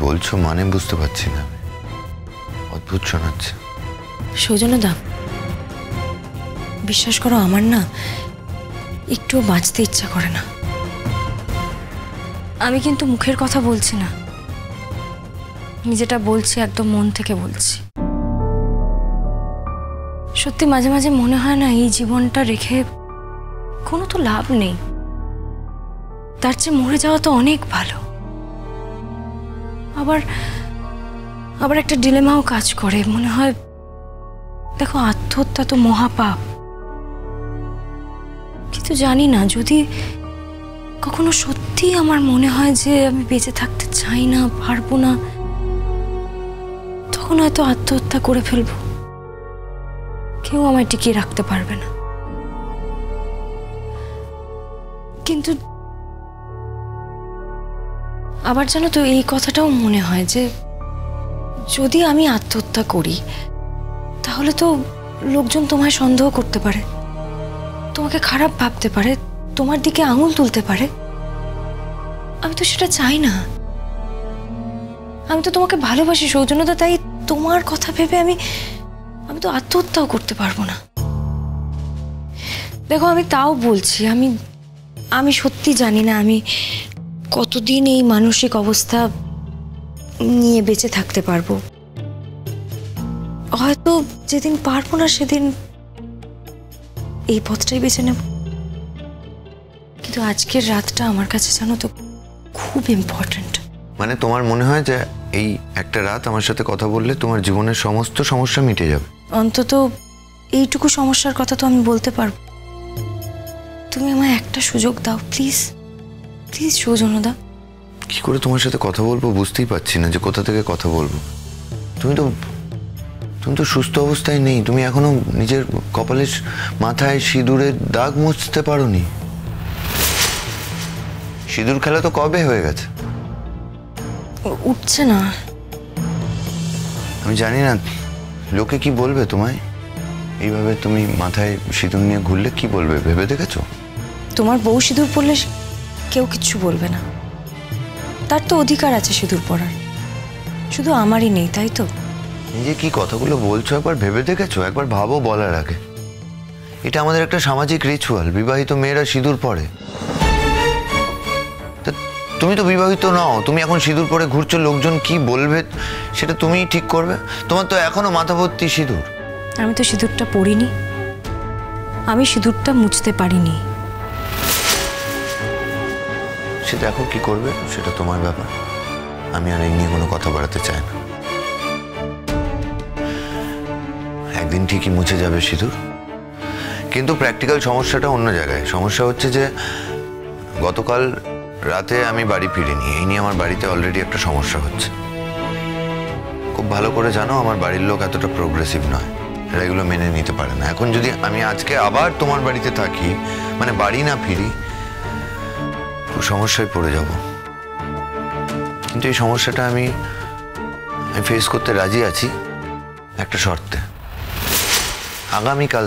বলছো মানে বুঝতে পারছি না। অদ্ভুত শোনাচ্ছে। সৌজন্যদা, বিশ্বাস করো আমার না একটুও বাঁচতে ইচ্ছা করে না। আমি কিন্তু মুখের কথা বলছি না, আমি যেটা বলছি একদম মন থেকে বলছি। সত্যি মাঝে মাঝে মনে হয় না এই জীবনটা রেখে কোনো তো লাভ নেই, তার চেয়ে মরে যাওয়া তো অনেক ভালো। আবার আবার একটা ডিলেমাও কাজ করে, মনে হয় দেখো আত্মহত্যা তো মহাপাপ, কিন্তু জানি না যদি কখনো সত্যি আমার মনে হয় যে আমি বেঁচে থাকতে চাই না, পারবো না, তখন হয়তো আত্মহত্যা করে ফেলবো, কেউ আমায় টিকিয়ে রাখতে পারবে না। কিন্তু আবার জানো তো এই কথাটাও মনে হয় যে যদি আমি আত্মহত্যা করি তাহলে তো লোকজন তোমায় সন্দেহ করতে পারে, তোমাকে খারাপ ভাবতে পারে, তোমার দিকে আঙুল তুলতে পারে। আমি তো সেটা চাই না। আমি তো তোমাকে ভালোবাসি সৌজন্যতা, তাই তোমার কথা ভেবে আমি তো আত্মহত্যাও করতে পারবো না। দেখো আমি তাও বলছি, আমি সত্যি জানি না আমি কতদিন এই মানসিক অবস্থা নিয়ে বেঁচে থাকতে পারবো। হয়তো যেদিন পারবো না সেদিন এই পথটাই বেছে নেব। কিন্তু আজকের রাতটা আমার কাছে জানো তো খুব ইম্পর্ট্যান্ট। মানে তোমার মনে হয় যে এই একটা রাত আমার সাথে কথা বললে তোমার জীবনের সমস্ত সমস্যা মিটে যাবে? অন্তত এইটুকু সমস্যার কথা তো আমি বলতে পারবো। তুমি আমায় একটা সুযোগ দাও প্লিজ, প্লিজ সৌজন্যদা। কি করে তোমার সাথে কথা বলবো বুঝতেই পারছি না যে কোথা থেকে কথা বলবো। তুমি তো সুস্থ অবস্থায় নেই, তুমি এখনো নিজের কপালের মাথায় সিঁদুরের দাগ মুছতে পারোনি। সিঁদুর খেলা তো কবে হয়ে গেছে। উঠছে না। আমি জানি না লোকে কি বলবে তোমায়, এইভাবে তুমি মাথায় সিঁদুর নিয়ে ঘুরলে কি বলবে ভেবে দেখেছো? তোমার বউ সিঁদুর পরলে কেউ কিচ্ছু বলবে না, তার তো অধিকার আছে সিঁদুর পরার, শুধু আমারই নেই, তাই তো? নিজে কি কথাগুলো বলছো একবার ভেবে দেখেছো? একবার ভাবো বলার আগে। এটা আমাদের একটা সামাজিক রিচুয়াল, বিবাহিত মেয়েরা সিঁদুর পরে। তুমি তো বিবাহিত নও, তুমি এখন সিঁদুর পরে ঘুরছো, লোকজন কি বলবে সেটা তুমিই ঠিক করবে। তোমার তো এখনো মাথা ভর্তি সিঁদুর। আমি তো সিঁদুরটা পরিনি, আমি সিঁদুরটা মুছতে পারিনি। সে দেখো কি করবে, সেটা তোমার ব্যাপার। আমি আর এই নিয়ে কোনো কথা বাড়াতে চাই না। একদিন ঠিকই মুছে যাবে সিঁদুর, কিন্তু প্র্যাকটিক্যাল সমস্যাটা অন্য জায়গায়। সমস্যা হচ্ছে যে গতকাল রাতে আমি বাড়ি ফিরিনি, এই নিয়ে আমার বাড়িতে অলরেডি একটা সমস্যা হচ্ছে। খুব ভালো করে জানো আমার বাড়ির লোক এতটা প্রোগ্রেসিভ নয়, এরা এগুলো মেনে নিতে পারে না। এখন যদি আমি আজকে আবার তোমার বাড়িতে থাকি, মানে বাড়ি না ফিরি, খুব সমস্যায় পড়ে যাব। কিন্তু এই সমস্যাটা আমি ফেস করতে রাজি আছি একটা শর্তে। আগামীকাল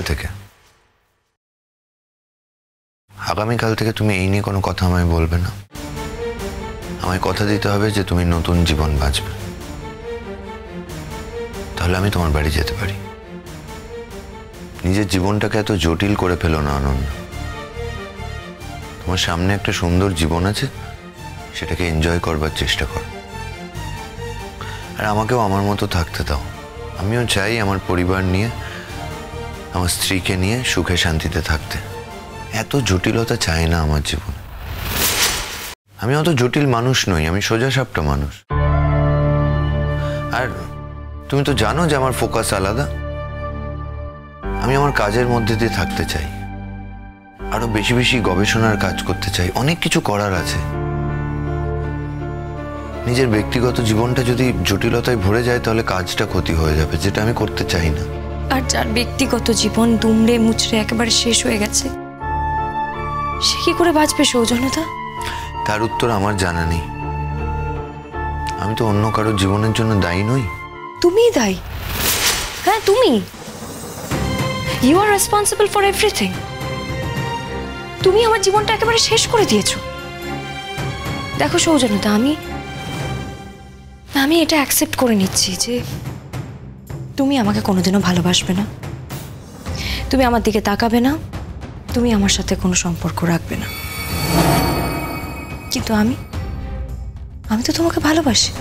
থেকে তুমি এই নিয়ে কোনো কথা আমায় বলবে না। আমায় কথা দিতে হবে যে তুমি নতুন জীবন বাঁচবে, তাহলে আমি তোমার বাড়ি যেতে পারি। নিজের জীবনটাকে এত জটিল করে ফেলো না অনন্যা। তোমার সামনে একটা সুন্দর জীবন আছে, সেটাকে এনজয় করবার চেষ্টা করো। আর আমাকেও আমার মতো থাকতে দাও। আমিও চাই আমার পরিবার নিয়ে, আমার স্ত্রীকে নিয়ে সুখে শান্তিতে থাকতে। এত জটিলতা চাই না আমার জীবনে। আমি অত জটিল মানুষ নই, আমি সোজাসাপটা মানুষ। আর তুমি তো জানো যে আমার ফোকাস আলাদা। আমি আমার কাজের মধ্যে দিয়ে থাকতে চাই, আরো বেশি বেশি গবেষণার কাজ করতে চাই, অনেক কিছু করার আছে। নিজের ব্যক্তিগত জীবনটা যদি জটিলতায় ভরে যায় তাহলে কাজটা ক্ষতি হয়ে যাবে, যেটা আমি করতে চাই না। আর যার ব্যক্তিগত জীবন দুমড়ে মুচড়ে একেবারে শেষ হয়ে গেছে, সে কি করে বাঁচবে সৌজন্যতা? তার উত্তর আমার জানা নেই। আমি তো অন্য কারোর জীবনের জন্য দায়ী নই। তুমিই দায়ী। হ্যাঁ তুমি, you are responsible for everything. তুমি আমার জীবনটা একেবারে শেষ করে দিয়েছো। দেখো সৌজন্যতা, আমি এটা অ্যাকসেপ্ট করে নিচ্ছি যে তুমি আমাকে কোনোদিনও ভালোবাসবে না, তুমি আমার দিকে তাকাবে না, তুমি আমার সাথে কোনো সম্পর্ক রাখবে না। কিন্তু আমি তো তোমাকে ভালোবাসি,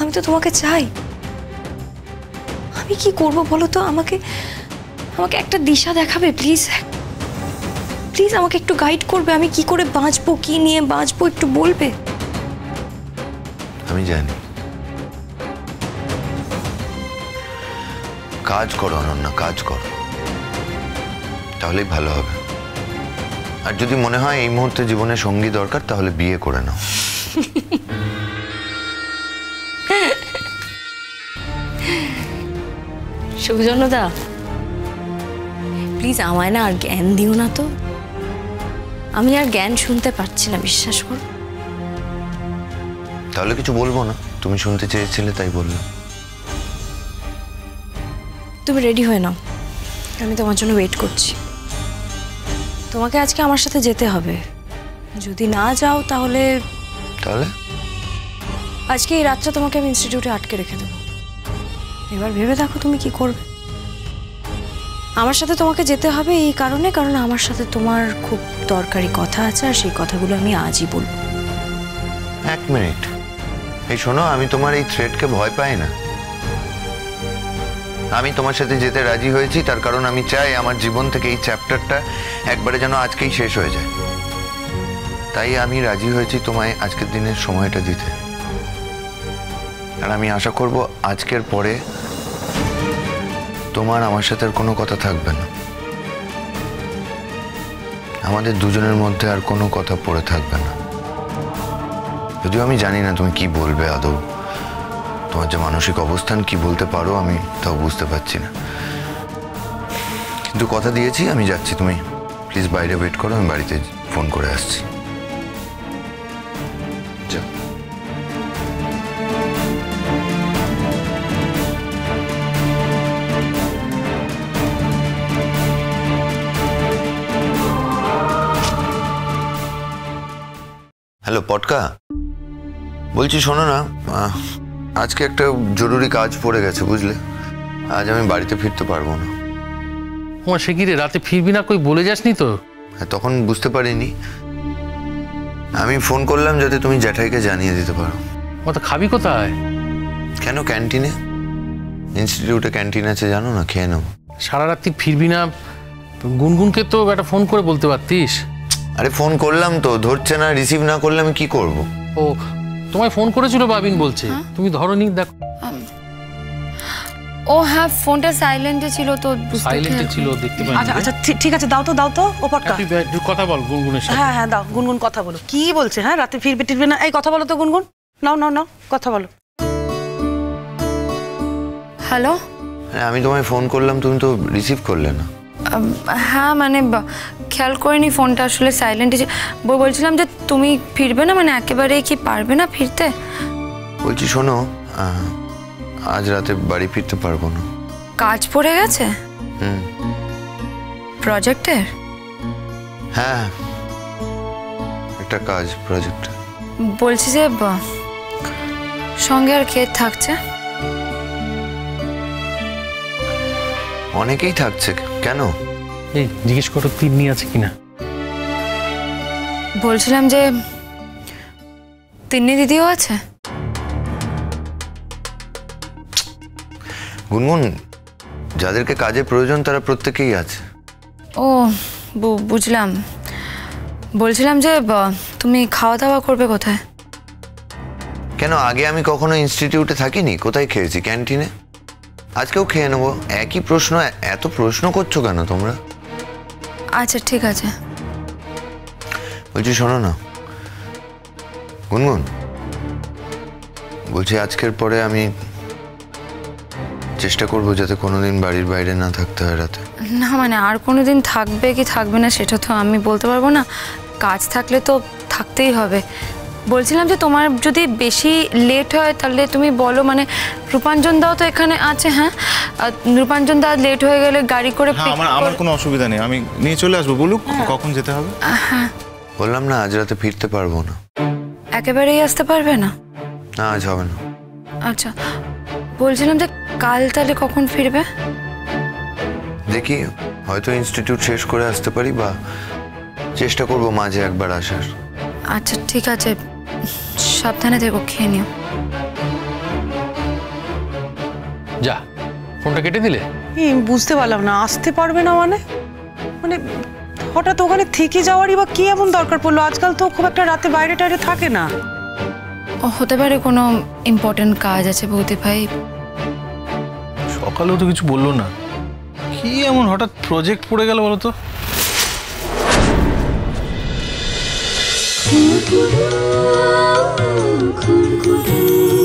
আমি তো তোমাকে চাই। আমি কি করব বলো তো? আমাকে একটা দিশা দেখাবে প্লিজ। প্লিজ আমাকে একটু গাইড করবে, আমি কি করে বাঁচবো, কি নিয়ে বাঁচবো একটু বলবে? আমি জানি। কাজ করো অনন্যা, কাজ করো, তাহলেই ভালো হবে। আর যদি মনে হয় এই মুহূর্তে জীবনে সঙ্গী দরকার, তাহলে বিয়ে করে নাও। সুজনদা, প্লিজ আমায় না আর জ্ঞান দিও না তো। আমি আর জ্ঞান শুনতে পারছি না, বিশ্বাস করো। তাহলে কিছু বলবো না, তুমি শুনতে চেয়েছিলে তাই বললাম। তুমি রেডি হয়ে নাও, আমি তোমার জন্য ওয়েট করছি। তোমাকে আজকে আমার সাথে যেতে হবে। যদি না যাও তাহলে আজকে এই রাতটা তোমাকে আমি ইনস্টিটিউটে আটকে রেখে দেবো। এবার ভেবে দেখো তুমি কি করবে। আমার সাথে তোমাকে যেতে হবে এই কারণে, কারণ আমার সাথে তোমার খুব দরকারি কথা আছে, আর সেই কথাগুলো আমি আজই বলবো। এক মিনিট, এই শোনো, আমি তোমার এই থ্রেটকে ভয় পাই না। আমি তোমার সাথে যেতে রাজি হয়েছি তার কারণ আমি চাই আমার জীবন থেকে এই চ্যাপ্টারটা একবারে যেন আজকেই শেষ হয়ে যায়। তাই আমি রাজি হয়েছি তোমায় আজকের দিনের সময়টা দিতে। আর আমি আশা করব আজকের পরে তোমার আমার সাথে আর কোনো কথা থাকবে না। আমাদের দুজনের মধ্যে আর কোনো কথা পড়ে থাকবে না। যদিও আমি জানি না তুমি কি বলবে আদৌ, তোমার যে মানসিক অবস্থান, কি বলতে পারো আমি তাও বুঝতে পারছি না। কিন্তু কথা দিয়েছি আমি যাচ্ছি, তুমি প্লিজ বাইরে ওয়েট করো, আমি বাড়িতে ফোন করে আসছি। যাও। হ্যালো পটকা, বলছি শোনো না, আজকে একটা জরুরি কাজ পড়ে গেছে বুঝলে, আজ আমি বাড়িতে ফিরতে পারবো না। তোমার সে কি রে, রাতে ফিরবি না কই বলে যাসনি তো? হ্যাঁ, তখন বুঝতে পারিনি, আমি ফোন করলাম যাতে তুমি জ্যাঠাইকে জানিয়ে দিতে পারো। ও তো খাবি কোথায়? কেন, ক্যান্টিনে, ইনস্টিটিউটে ক্যান্টিন আছে জানো না, খেয়ে নেবো। সারা রাত্রি ফিরবি না, গুনগুনকে তো একটা ফোন করে বলতে পারতিস। আরে ফোন করলাম তো, ধরছে না, রিসিভ না করলে আমি কি করব? ও তোমায় ফোন করেছিল বাবিন বলছে, তুমি ধরোনি। দেখো ও হ্যাঁ, ফোনটা সাইলেন্টে ছিল তো, সাইলেন্টে ছিল, দেখতে পাইনি। আচ্ছা আচ্ছা ঠিক আছে, দাও তো ও পটকা। তুই একটু কথা বল গুনগুনের সাথে। হ্যাঁ দাও, গুনগুন কথা বলো, কি বলছে? হ্যাঁ, রাতে ফিরবে না, এই কথা বলো তো গুনগুন। নাও কথা বলো। হ্যালো, আমি তোমায় ফোন করলাম, তুমি তো রিসিভ করলে না। হ্যাঁ মানে খেয়াল করিনি, ফোনটা আসলে সাইলেন্টে ছিল। বলছিলাম যে তুমি ফিরবে না, মানে একেবারে কি পারবে না ফিরতে? বলছি শোনো, আজ রাতে বাড়ি ফিরতে পারবো না। কাজ পড়ে গেছে? হুম। প্রজেক্টের? হ্যাঁ, একটা কাজ প্রজেক্ট। বলছি যে সঙ্গে আর কে থাকছে? অনেকেই থাকছে, কেন? এই জিজ্ঞেস করো তিন্নি আছে কিনা। বলছিলাম যে তিন্নি দিদিও আছে। গুনগুন, যাদেরকে কাজে প্রয়োজন তারা প্রত্যেকেই আছে। ও বুঝলাম। বলছিলাম যে তুমি খাওয়া দাওয়া করবে কোথায়? কেন, আগে আমি কখনো ইনস্টিটিউটে থাকিনি? কোথায় খেয়েছি? ক্যান্টিনে। আজকেও খেয়ে নেবো। একই প্রশ্ন, এত প্রশ্ন করছো কেন তোমরা? আচ্ছা ঠিক আছে। বলছি শোনো না গুনগুন, বলছি আজকের পরে আমি চেষ্টা করবো যাতে কোনোদিন বাড়ির বাইরে না থাকতে হয় রাতে। না মানে আর কোনোদিন থাকবে কি থাকবে না সেটা তো আমি বলতে পারবো না, কাজ থাকলে তো থাকতেই হবে। বলছিলাম যে তোমার যদি বেশি লেট হয় তাহলে তুমি বলো, মানে রূপাঞ্জন দাও তো এখানে আছে। হ্যাঁ, রূপাঞ্জন দা লেট হয়ে গেলে গাড়ি করে আমার কোনো অসুবিধা নেই, আমি নিয়ে চলে আসবো। বলুক কখন যেতে হবে। হ্যাঁ বললাম না আজ রাতে ফিরতে পারবো না। একেবারেই আসতে পারবে না? না আজ হবে না। আচ্ছা, বলছিলাম যে কাল তাহলে কখন ফিরবে? দেখি, হয়তো ইনস্টিটিউট শেষ করে আসতে পারি, বা চেষ্টা করব মাঝে একবার আসার। আচ্ছা ঠিক আছে, সাবধানে থেকো, খেয়ে নিও। যা, ফোনটা কেটে দিলে? বুঝতে পারলাম না, আসতে পারবে না মানে? মানে হঠাৎ ওখানে থেকে যাওয়ারই বা কি এমন দরকার পড়লো? আজকাল তো খুব একটা রাতে বাইরে টাইরে থাকে না। হতে পারে কোনো ইম্পর্টেন্ট কাজ আছে বৌদি ভাই। সকালেও তো কিছু বললো না, কি এমন হঠাৎ প্রজেক্ট পড়ে গেল বলো তো? খুন খুন